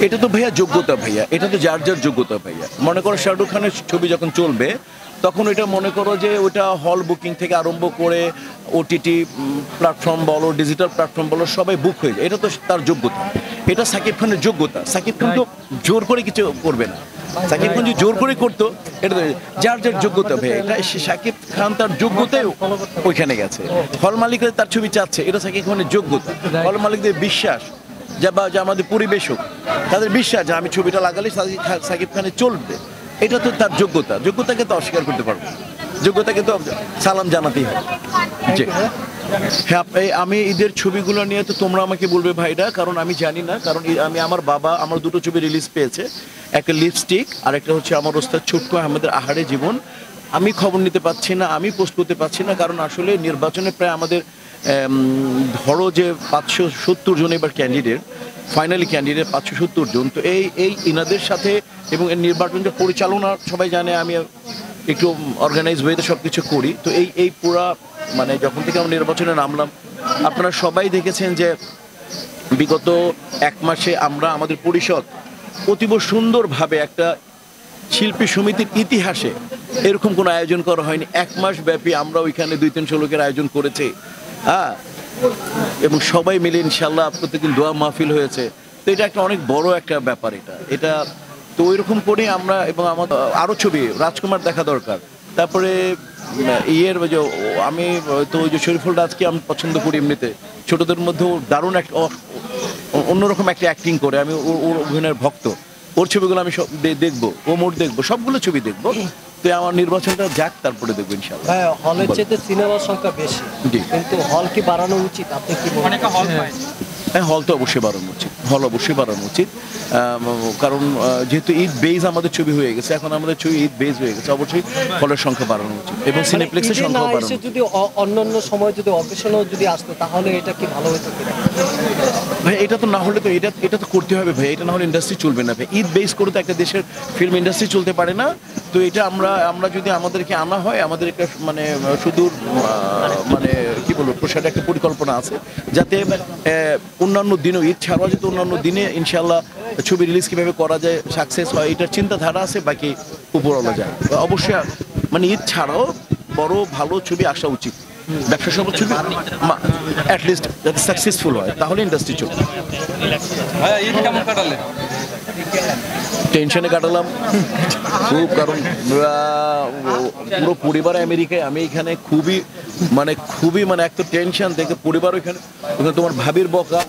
এটা তো ভাইয়া যোগ্যতা ভাইয়া, এটা তো যার যার যোগ্যতা ভাইয়া। মনে করো শাহরুখ খানের ছবি যখন চলবে তখন ওইটা মনে করো যে ওইটা হল বুকিং থেকে আরম্ভ করে ওটিটি প্ল্যাটফর্ম বলো, ডিজিটাল প্ল্যাটফর্ম বলো, সবাই বুক হয়ে যায়। এটা তো তার যোগ্যতা, এটা সাকিব খানের যোগ্যতা। সাকিব খান তো জোর করে কিছু করবে না। সাকিব খান যদি জোর করে করতো, এটা তো যার যার যোগ্যতা ভাইয়া। এটা সাকিব খান তার যোগ্যতায় ওইখানে গেছে। হল মালিকরা তার ছবি চাচ্ছে, এটা সাকিব খানের যোগ্যতা। হল মালিকদের বিশ্বাস যে আমাদের পরিবেশক, তাদের বিশ্বাস যে আমি ছবিটা লাগালে সাকিব খানের চলবে, এটা তো তার যোগ্যতা। যোগ্যতাকে তো অস্বীকার করতে পারবো, যোগ্যতাকে তো সালাম জানাতেই হবে। জি হ্যাঁ, আমি ঈদের ছবিগুলো নিয়ে তো তোমরা আমাকে বলবে ভাইরা, কারণ আমি জানি না। কারণ আমি আমার বাবা আমার দুটো ছবি রিলিজ পেয়েছে, একটা লিপস্টিক আর একটা হচ্ছে আমার ওস্তাদ ছুটকু আহমেদের আহারে জীবন। আমি খবর নিতে পারছি না, আমি পোস্ট করতে পারছি না, কারণ আসলে নির্বাচনে প্রায় আমাদের ধরো যে 570 জন এবার ক্যান্ডিডেট, ফাইনালি ক্যান্ডিডেট 570 জন। তো এই ইনাদের সাথে এবং এর নির্বাচনটা পরিচালনা সবাই জানে আমি একটু অর্গানাইজ ওয়েতে সব কিছু করি। তো এই পুরা মানে যখন থেকে আমরা নির্বাচনে নামলাম, আপনারা সবাই দেখেছেন যে বিগত 1 মাসে আমরা আমাদের পরিষদ অতীব সুন্দরভাবে একটা শিল্পী সমিতির ইতিহাসে এরকম কোনো আয়োজন করা হয়নি। 1 মাস ব্যাপী আমরা ওইখানে 200-300 লোকের আয়োজন করেছি, হ্যাঁ, এবং সবাই মিলে ইনশাল্লাহ প্রত্যেকদিন দোয়া মাহফিল হয়েছে। তো এটা একটা অনেক বড় একটা ব্যাপার। এটা তো ওইরকম করে আমরা, এবং আমাদের আরও ছবি রাজকুমার দেখা দরকার। তারপরে আমি তো ওই যে শরীফুল রাজকে আমি পছন্দ করি এমনিতে, ছোটদের মধ্যেও দারুণ একটা অন্যরকম একটা অ্যাক্টিং করে, আমি ওর অভিনয়ের ভক্ত। ওর ছবিগুলো আমি সব দেখবো, ওমর দেখবো, সবগুলো ছবি দেখবো। তো আমার নির্বাচনটা যাক, তারপরে দেখবো ইনশাআল্লাহ। হলের চেয়ে সিনেমার সংখ্যা বেশি, কিন্তু হল কি বাড়ানো উচিত? আপনি কি বলেন? হ্যাঁ, হল তো অবশ্যই বাড়ানো উচিত, হল অবশ্যই বাড়ানো উচিত। কারণ যেহেতু ঈদ বেজ আমাদের ছবি হয়ে গেছে, এখন আমাদের ছবি ঈদ বেজ হয়ে গেছে, অবশ্যই হলের সংখ্যা বাড়ানো উচিত এবং সিনেপ্লেক্সের সংখ্যা বাড়ানো উচিত। যদি অন্যান্য সময় যদি অকেশনও যদি আসতো তাহলে এটা কি ভালো হতো কিনা ভাই? এটা তো না হলে তো এটা তো করতে হবে ভাই, এটা না হলে ইন্ডাস্ট্রি চলবে না ভাই। ঈদ বেস করে তো একটা দেশের ফিল্ম ইন্ডাস্ট্রি চলতে পারে না। তো এটা আমরা যদি আমাদেরকে আনা হয়, আমাদের একটা মানে সুদূর মানে কি বলবো প্রসাদ একটা পরিকল্পনা আছে, যাতে অন্যান্য দিনেও ঈদ ছাড়াও যাতে অন্যান্য দিনে ইনশাআল্লাহ ছবি রিলিজ কীভাবে করা যায়, সাকসেস হয়, এটার চিন্তাধারা আছে। বাকি উপরওয়ালা যায় অবশ্যই, মানে ঈদ ছাড়াও বড় ভালো ছবি আসা উচিত। ব্যবসা সফল ছবি অ্যাটলিস্ট যাতে সাকসেসফুল হয়, তাহলে ইন্ডাস্ট্রি চলবে। টেনশনে কাটালাম খুব, কারণ পুরো পরিবার আমেরিকায়, আমি এখানে খুবই মানে এক তো টেনশন দেখে পরিবার ওইখানে তোমার ভাবির বকা।